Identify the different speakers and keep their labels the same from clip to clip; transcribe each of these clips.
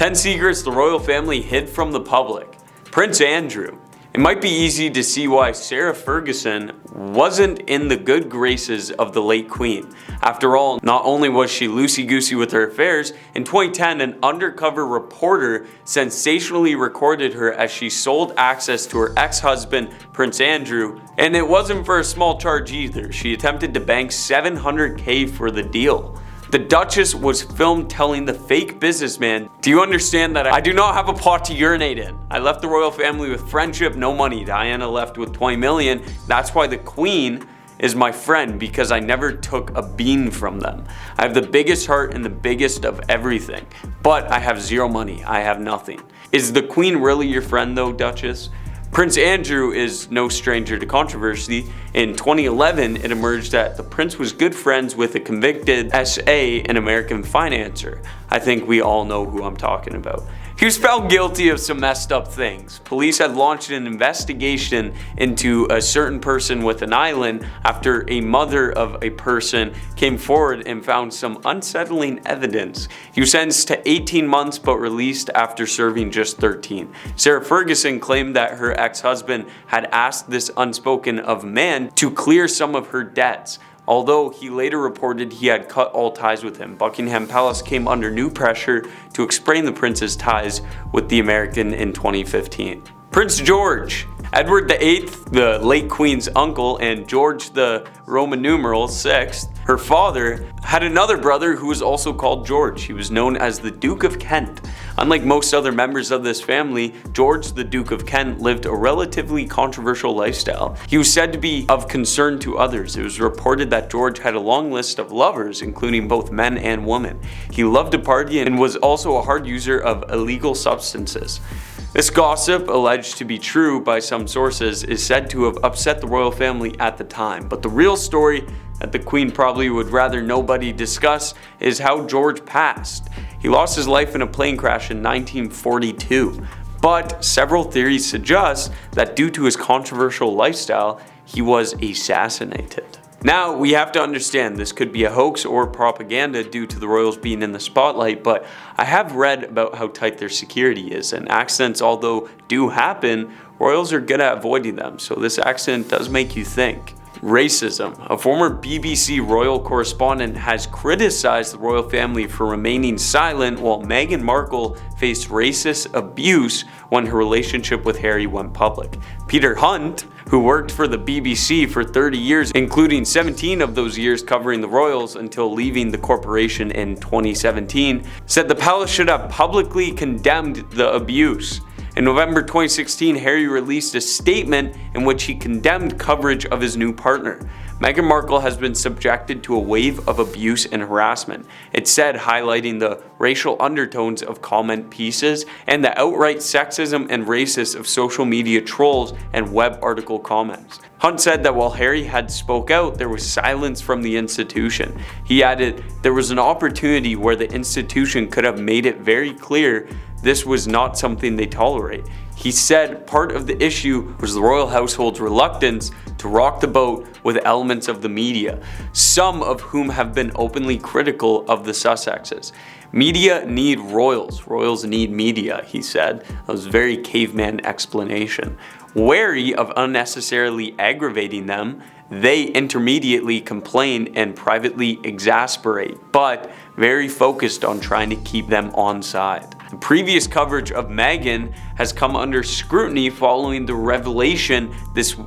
Speaker 1: 10 secrets the royal family hid from the public. Prince Andrew. It might be easy to see why Sarah Ferguson wasn't in the good graces of the late Queen. After all, not only was she loosey-goosey with her affairs, in 2010 an undercover reporter sensationally recorded her as she sold access to her ex-husband Prince Andrew, and it wasn't for a small charge either. She attempted to bank $700K for the deal. The Duchess was filmed telling the fake businessman, "Do you understand that I do not have a pot to urinate in? I left the royal family with friendship, no money. Diana left with 20 million. That's why the Queen is my friend, because I never took a bean from them. I have the biggest heart and the biggest of everything. But I have zero money. I have nothing." Is the Queen really your friend though, Duchess? Prince Andrew is no stranger to controversy. In 2011, it emerged that the prince was good friends with a convicted SA, an American financier. I think we all know who I'm talking about. He was found guilty of some messed up things. Police had launched an investigation into a certain person with an island after a mother of a person came forward and found some unsettling evidence. He was sentenced to 18 months but released after serving just 13. Sarah Ferguson claimed that her ex-husband had asked this unspoken of man to clear some of her debts, although he later reported he had cut all ties with him. Buckingham Palace came under new pressure to explain the prince's ties with the American in 2015. Prince George. Edward VIII, the late Queen's uncle, and George the Roman numeral VI, her father, had another brother who was also called George. He was known as the Duke of Kent. Unlike most other members of this family, George the Duke of Kent lived a relatively controversial lifestyle. He was said to be of concern to others. It was reported that George had a long list of lovers, including both men and women. He loved to party and was also a hard user of illegal substances. This gossip, alleged to be true by some sources, is said to have upset the royal family at the time. But the real story that the Queen probably would rather nobody discuss is how George passed. He lost his life in a plane crash in 1942. But several theories suggest that due to his controversial lifestyle, he was assassinated. Now, we have to understand this could be a hoax or propaganda due to the royals being in the spotlight, but I have read about how tight their security is, and accidents, although do happen, royals are good at avoiding them, so this accident does make you think. Racism. A former BBC royal correspondent has criticized the royal family for remaining silent while Meghan Markle faced racist abuse when her relationship with Harry went public. Peter Hunt, who worked for the BBC for 30 years, including 17 of those years covering the royals until leaving the corporation in 2017, said the palace should have publicly condemned the abuse. In November 2016, Harry released a statement in which he condemned coverage of his new partner. Meghan Markle has been subjected to a wave of abuse and harassment, it said, highlighting the racial undertones of comment pieces and the outright sexism and racist of social media trolls and web article comments. Hunt said that while Harry had spoke out, there was silence from the institution. He added, "There was an opportunity where the institution could have made it very clear this was not something they tolerate." He said part of the issue was the royal household's reluctance to rock the boat with elements of the media, some of whom have been openly critical of the Sussexes. "Media need royals, royals need media," he said. That was a very caveman explanation. Wary of unnecessarily aggravating them, they intermediately complain and privately exasperate, but very focused on trying to keep them on side. The previous coverage of Meghan has come under scrutiny following the revelation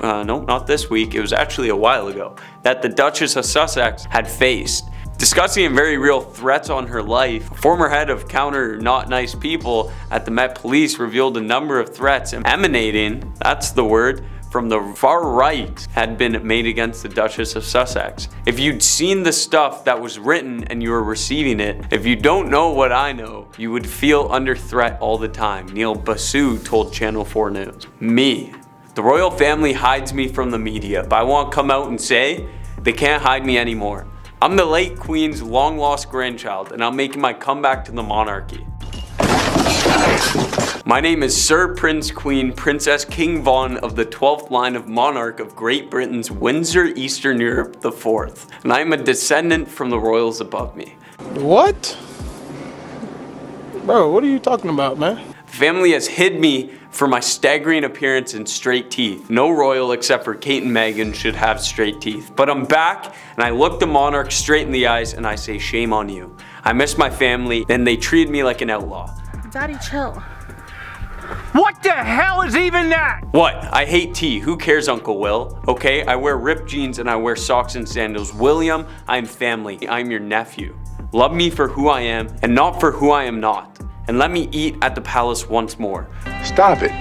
Speaker 1: not this week, it was actually a while ago, that the Duchess of Sussex had faced. Discussing very real threats on her life, former head of Counter Not Nice People at the Met Police revealed a number of threats emanating, that's the word, from the far right had been made against the Duchess of Sussex. If you'd seen the stuff that was written and you were receiving it, if you don't know what I know, you would feel under threat all the time, Neil Basu told Channel 4 News. Me. The royal family hides me from the media, but I want to come out and say, they can't hide me anymore. I'm the late Queen's long-lost grandchild, and I'm making my comeback to the monarchy. My name is Sir Prince Queen Princess King Von of the 12th line of monarch of Great Britain's Windsor Eastern Europe IV, and I am a descendant from the royals above me.
Speaker 2: What? Bro, what are you talking about, man?
Speaker 1: Family has hid me for my staggering appearance and straight teeth. No royal except for Kate and Meghan should have straight teeth. But I'm back and I look the monarch straight in the eyes and I say, shame on you. I miss my family and they treated me like an outlaw.
Speaker 3: Daddy, chill.
Speaker 4: What the hell is even that?
Speaker 1: What? I hate tea. Who cares, Uncle Will? Okay, I wear ripped jeans and I wear socks and sandals. William, I'm family. I'm your nephew. Love me for who I am and not for who I am not. And let me eat at the palace once more.
Speaker 5: Stop it.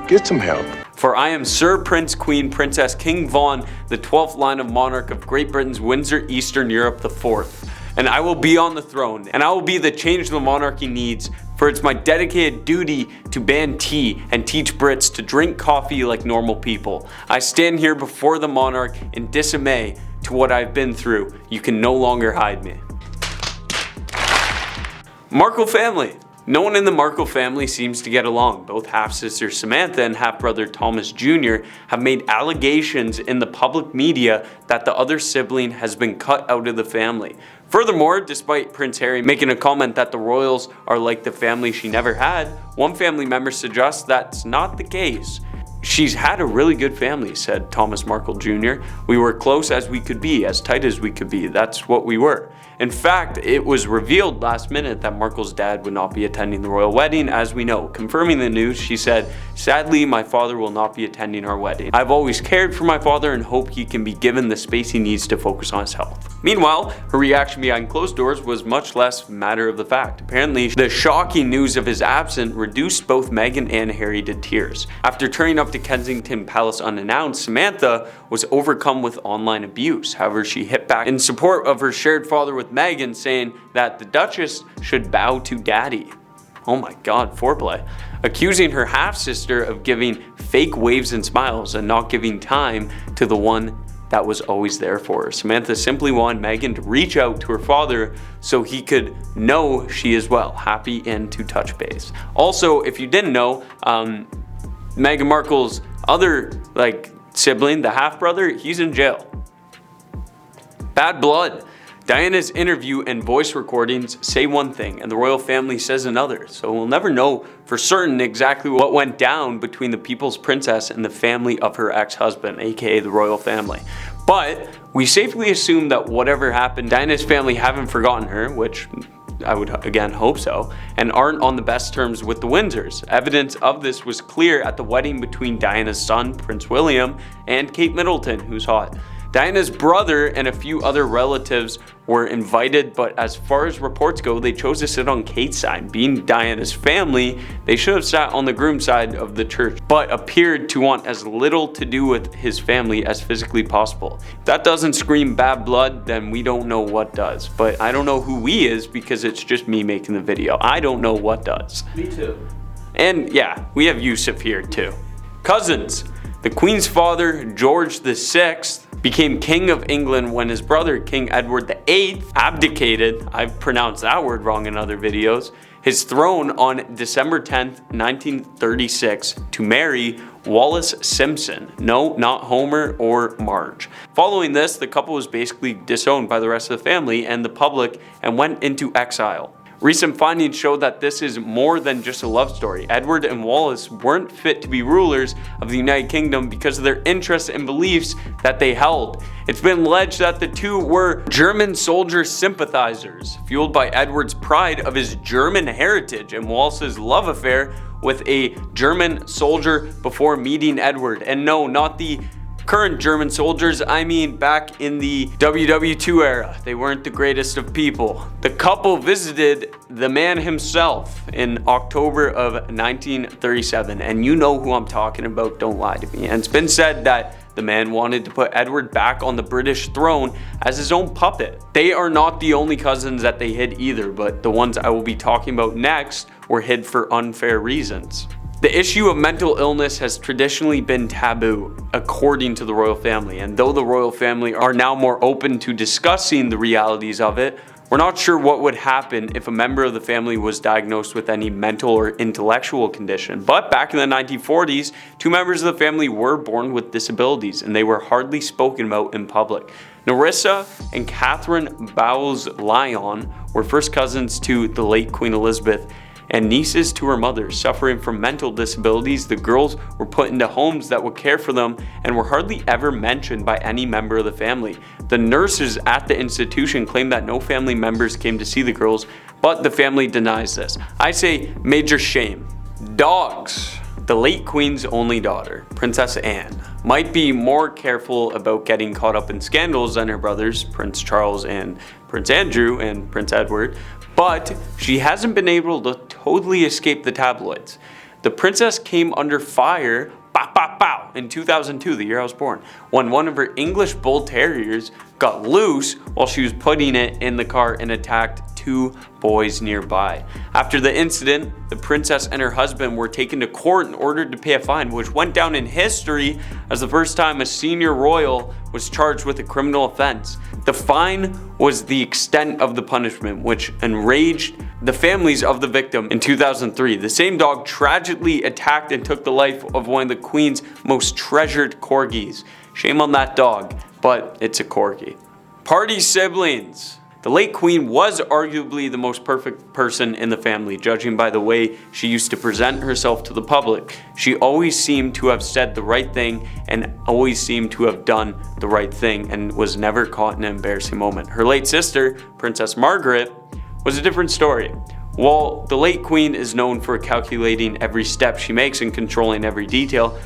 Speaker 5: Get some help.
Speaker 1: For I am Sir Prince Queen Princess King Vaughan, the 12th line of monarch of Great Britain's Windsor Eastern Europe the 4th. And I will be on the throne, and I will be the change the monarchy needs, for it's my dedicated duty to ban tea and teach Brits to drink coffee like normal people. I stand here before the monarch in dismay to what I've been through. You can no longer hide me. Markle family. No one in the Markle family seems to get along. Both half-sister Samantha and half-brother Thomas Jr. have made allegations in the public media that the other sibling has been cut out of the family. Furthermore, despite Prince Harry making a comment that the royals are like the family she never had, one family member suggests that's not the case. She's had a really good family, said Thomas Markle Jr. We were close as we could be, as tight as we could be. That's what we were. In fact, it was revealed last minute that Markle's dad would not be attending the royal wedding, as we know. Confirming the news, she said, sadly, my father will not be attending our wedding. I've always cared for my father and hope he can be given the space he needs to focus on his health. Meanwhile, her reaction behind closed doors was much less matter of the fact. Apparently, the shocking news of his absence reduced both Meghan and Harry to tears. After turning up to Kensington Palace unannounced, Samantha was overcome with online abuse. However, she hit back in support of her shared father with Meghan, saying that the Duchess should bow to daddy. Oh my god, foreplay. Accusing her half-sister of giving fake waves and smiles and not giving time to the one that was always there for her. Samantha simply wanted Meghan to reach out to her father so he could know she is well, happy, and to touch base. Also, if you didn't know, Meghan Markle's other sibling, the half-brother, he's in jail. Bad blood. Diana's interview and voice recordings say one thing and the royal family says another, so we'll never know for certain exactly what went down between the People's Princess and the family of her ex-husband, aka the royal family. But we safely assume that whatever happened, Diana's family haven't forgotten her, which I would again hope so, and aren't on the best terms with the Windsors. Evidence of this was clear at the wedding between Diana's son, Prince William, and Kate Middleton, who's hot. Diana's brother and a few other relatives were invited, but as far as reports go, they chose to sit on Kate's side. Being Diana's family, they should have sat on the groom's side of the church, but appeared to want as little to do with his family as physically possible. If that doesn't scream bad blood, then we don't know what does. But I don't know who we is because it's just me making the video. I don't know what does.
Speaker 2: Me too.
Speaker 1: And yeah, we have Yusuf here too. Cousins. The Queen's father, George VI, became King of England when his brother, King Edward VIII, abdicated, I've pronounced that word wrong in other videos, his throne on December 10th, 1936 to marry Wallis Simpson. No, not Homer or Marge. Following this, the couple was basically disowned by the rest of the family and the public and went into exile. Recent findings show that this is more than just a love story. Edward and Wallis weren't fit to be rulers of the United Kingdom because of their interests and beliefs that they held. It's been alleged that the two were German soldier sympathizers, fueled by Edward's pride of his German heritage and Wallis's love affair with a German soldier before meeting Edward. And no, not the current German soldiers, I mean back in the WW2 era. They weren't the greatest of people. The couple visited the man himself in October of 1937, and you know who I'm talking about, don't lie to me. And it's been said that the man wanted to put Edward back on the British throne as his own puppet. They are not the only cousins that they hid either, but the ones I will be talking about next were hid for unfair reasons. The issue of mental illness has traditionally been taboo, according to the royal family, and though the royal family are now more open to discussing the realities of it, we're not sure what would happen if a member of the family was diagnosed with any mental or intellectual condition. But back in the 1940s, two members of the family were born with disabilities, and they were hardly spoken about in public. Nerissa and Catherine Bowles-Lyon were first cousins to the late Queen Elizabeth and nieces to her mother. Suffering from mental disabilities, the girls were put into homes that would care for them and were hardly ever mentioned by any member of the family. The nurses at the institution claimed that no family members came to see the girls, but the family denies this. I say major shame. Dogs. The late Queen's only daughter, Princess Anne, might be more careful about getting caught up in scandals than her brothers, Prince Charles and Prince Andrew and Prince Edward, but she hasn't been able to totally escape the tabloids. The princess came under fire in 2002, the year I was born, when one of her English Bull Terriers got loose while she was putting it in the car and attacked 2 boys nearby. After the incident, the princess and her husband were taken to court and ordered to pay a fine, which went down in history as the first time a senior royal was charged with a criminal offense. The fine was the extent of the punishment, which enraged the families of the victim. In 2003, the same dog tragically attacked and took the life of one of the Queen's most treasured corgis. Shame on that dog, but it's a corgi. Party siblings. The late Queen was arguably the most perfect person in the family, judging by the way she used to present herself to the public. She always seemed to have said the right thing and always seemed to have done the right thing and was never caught in an embarrassing moment. Her late sister, Princess Margaret, was a different story. While the late Queen is known for calculating every step she makes and controlling every detail,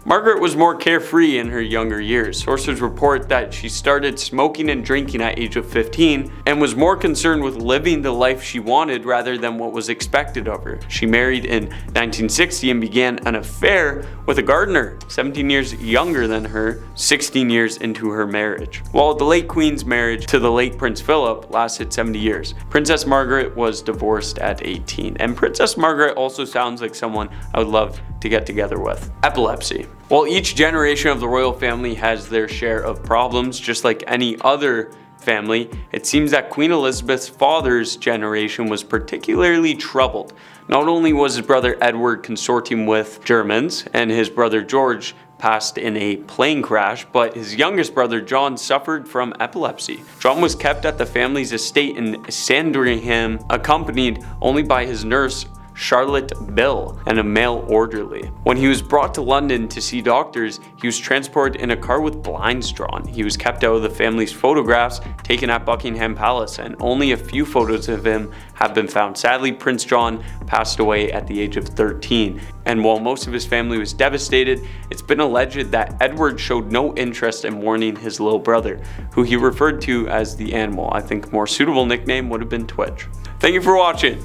Speaker 1: Margaret was more carefree in her younger years. Sources report that she started smoking and drinking at age of 15 and was more concerned with living the life she wanted rather than what was expected of her. She married in 1960 and began an affair with a gardener 17 years younger than her, 16 years into her marriage. While the late Queen's marriage to the late Prince Philip lasted 70 years, Princess Margaret was divorced at 18. And Princess Margaret also sounds like someone I would love to get together with. Epilepsy. While each generation of the royal family has their share of problems, just like any other family, it seems that Queen Elizabeth's father's generation was particularly troubled. Not only was his brother Edward consorting with Germans, and his brother George passed in a plane crash, but his youngest brother John suffered from epilepsy. John was kept at the family's estate in Sandringham, accompanied only by his nurse Charlotte Bill and a male orderly. When he was brought to London to see doctors, he was transported in a car with blinds drawn. He was kept out of the family's photographs taken at Buckingham Palace, and only a few photos of him have been found. Sadly, Prince John passed away at the age of 13, and while most of his family was devastated, it's been alleged that Edward showed no interest in mourning his little brother, who he referred to as the Animal. I think a more suitable nickname would have been Twitch. Thank you for watching.